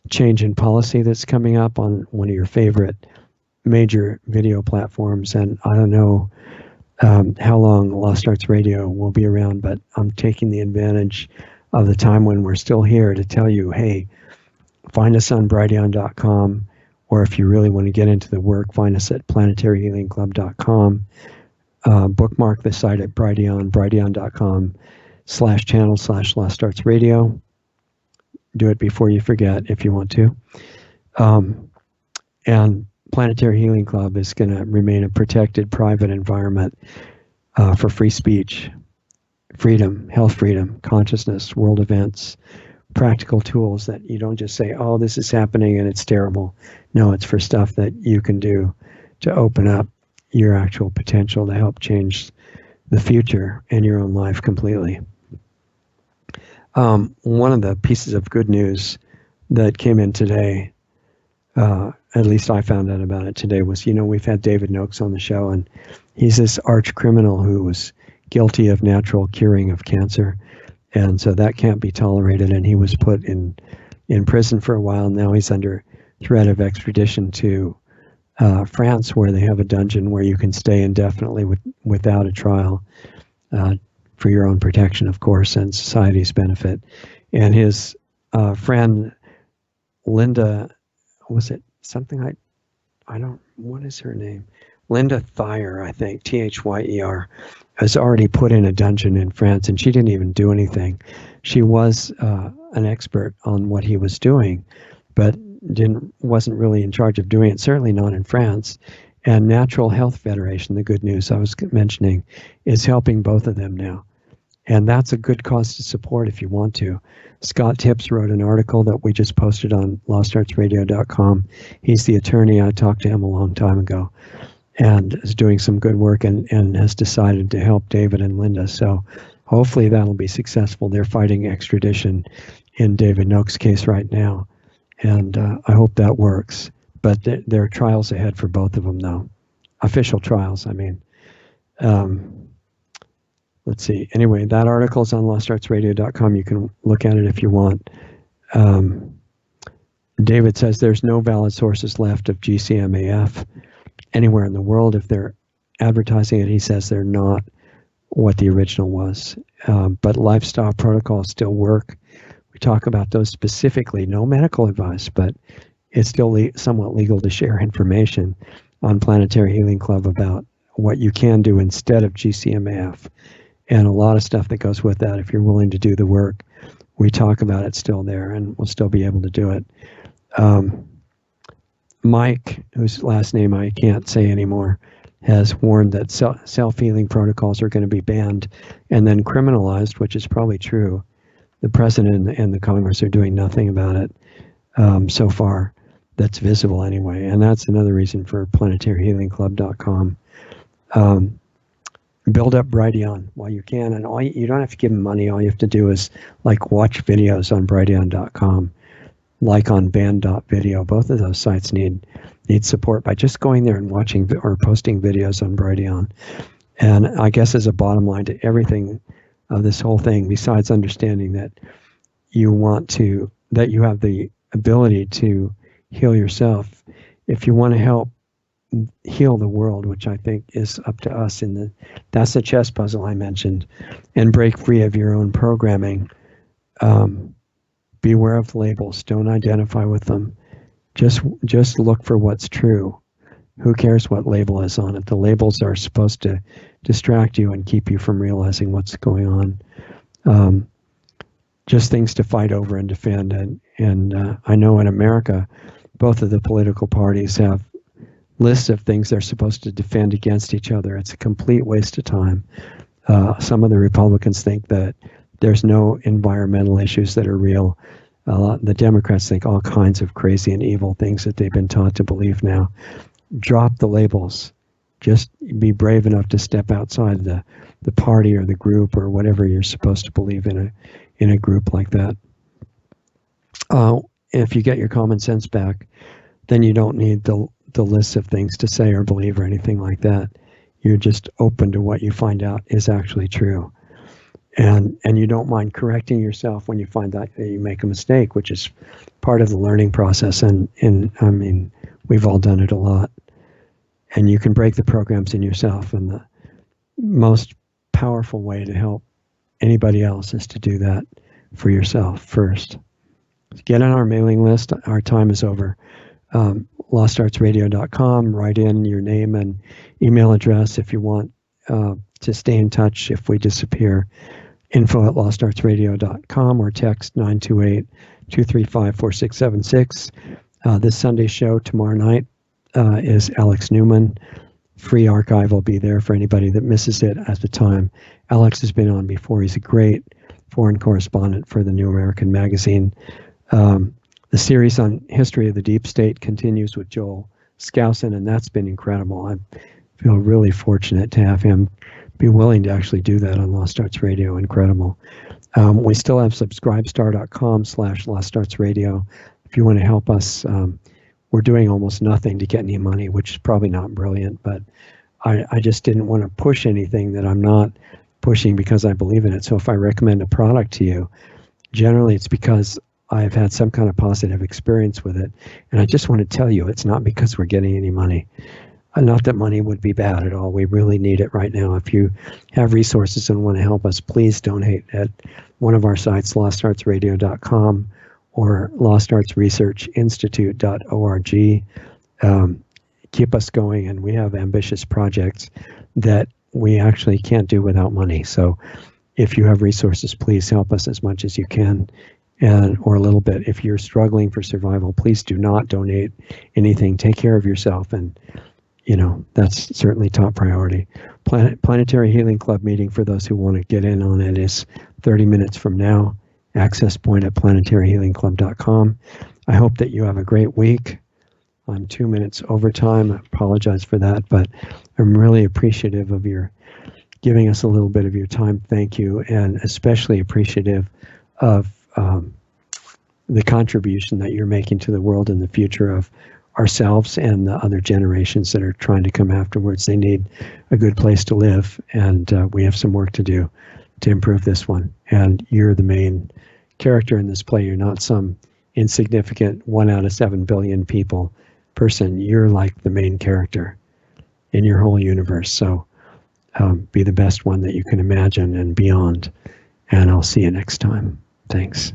change in policy that's coming up on one of your favorite major video platforms. And I don't know how long Lost Arts Radio will be around, but I'm taking the advantage of the time when we're still here to tell you, hey, find us on Brighteon.com, or if you really want to get into the work, find us at planetaryhealingclub.com. Bookmark the site at Brighteon.com/channel/Lost Arts Radio. Do it before you forget if you want to. And Planetary Healing Club is going to remain a protected private environment for free speech, freedom, health freedom, consciousness, world events, practical tools that you don't just say, oh, this is happening and it's terrible. No, it's for stuff that you can do to open up your actual potential to help change the future and your own life completely. One of the pieces of good news that came in today, at least I found out about it today, was, we've had David Noakes on the show, and he's this arch criminal who was guilty of natural curing of cancer. And so that can't be tolerated. And he was put in prison for a while. Now he's under threat of extradition to France, where they have a dungeon where you can stay indefinitely without a trial, for your own protection, of course, and society's benefit. And his friend Linda, was it something I don't, what is her name? Linda Thayer, I think, Thyer, has already put in a dungeon in France, and she didn't even do anything. She was an expert on what he was doing, but wasn't really in charge of doing it, certainly not in France. And Natural Health Federation, the good news I was mentioning, is helping both of them now. And that's a good cause to support if you want to. Scott Tips wrote an article that we just posted on LostArtsRadio.com. He's the attorney. I talked to him a long time ago and is doing some good work and has decided to help David and Linda. So hopefully that'll be successful. They're fighting extradition in David Noak's case right now. And I hope that works. But there are trials ahead for both of them, though. Official trials, I mean. Let's see. Anyway, that article is on LostArtsRadio.com. You can look at it if you want. David says there's no valid sources left of GCMAF anywhere in the world. If they're advertising it, he says they're not what the original was. But lifestyle protocols still work. We talk about those specifically. No medical advice, but it's still somewhat legal to share information on Planetary Healing Club about what you can do instead of GCMAF. And a lot of stuff that goes with that. If you're willing to do the work, we talk about it still there, and we'll still be able to do it. Mike, whose last name I can't say anymore, has warned that self-healing protocols are going to be banned and then criminalized, which is probably true. The president and the Congress are doing nothing about it so far. That's visible anyway, and that's another reason for PlanetaryHealingClub.com. Build up Brighteon while you can, and you don't have to give them money. All you have to do is watch videos on Brighteon.com, on Band.video. Both of those sites need support by just going there and watching or posting videos on Brighteon. And I guess as a bottom line to everything of this whole thing, besides understanding that you have the ability to heal yourself, if you want to help heal the world, which I think is up to us that's the chess puzzle I mentioned, and break free of your own programming. Beware of labels. Don't identify with them. Just look for what's true. Who cares what label is on it? The labels are supposed to distract you and keep you from realizing what's going on. Just things to fight over and defend. And I know in America, both of the political parties have lists of things they're supposed to defend against each other. It's a complete waste of time. Some of the Republicans think that there's no environmental issues that are real. The Democrats think all kinds of crazy and evil things that they've been taught to believe now. Drop the labels. Just be brave enough to step outside the party or the group or whatever you're supposed to believe in a group like that. If you get your common sense back, then you don't need the list of things to say or believe or anything like that. You're just open to what you find out is actually true. And you don't mind correcting yourself when you find out that you make a mistake, which is part of the learning process. And I mean, we've all done it a lot. And you can break the programs in yourself. And the most powerful way to help anybody else is to do that for yourself first. Get on our mailing list. Our time is over. LostArtsRadio.com. Write in your name and email address if you want to stay in touch if we disappear. info@LostArtsRadio.com or text 928-235-4676. This Sunday show tomorrow night is Alex Newman. Free archive will be there for anybody that misses it at the time. Alex has been on before. He's a great foreign correspondent for the New American Magazine. The series on history of the deep state continues with Joel Skousen, and that's been incredible. I feel really fortunate to have him be willing to actually do that on Lost Arts Radio. Incredible. We still have subscribestar.com/LostArtsRadio. If you want to help us, we're doing almost nothing to get any money, which is probably not brilliant, but I just didn't want to push anything that I'm not pushing because I believe in it. So if I recommend a product to you, generally it's because I've had some kind of positive experience with it. And I just want to tell you, it's not because we're getting any money. Not that money would be bad at all. We really need it right now. If you have resources and want to help us, please donate at one of our sites, lostartsradio.com or lostartsresearchinstitute.org. Keep us going, and we have ambitious projects that we actually can't do without money. So if you have resources, please help us as much as you can, or a little bit. If you're struggling for survival, please do not donate anything. Take care of yourself, and that's certainly top priority. Planetary Healing Club meeting, for those who want to get in on it, is 30 minutes from now. Access point at planetaryhealingclub.com. I hope that you have a great week. I'm 2 minutes over time. I apologize for that, but I'm really appreciative of your giving us a little bit of your time. Thank you, and especially appreciative of the contribution that you're making to the world and the future of ourselves and the other generations that are trying to come afterwards. They need a good place to live, and we have some work to do to improve this one. And you're the main character in this play. You're not some insignificant 1 out of 7 billion people person. You're like the main character in your whole universe. So be the best one that you can imagine and beyond. And I'll see you next time. Thanks.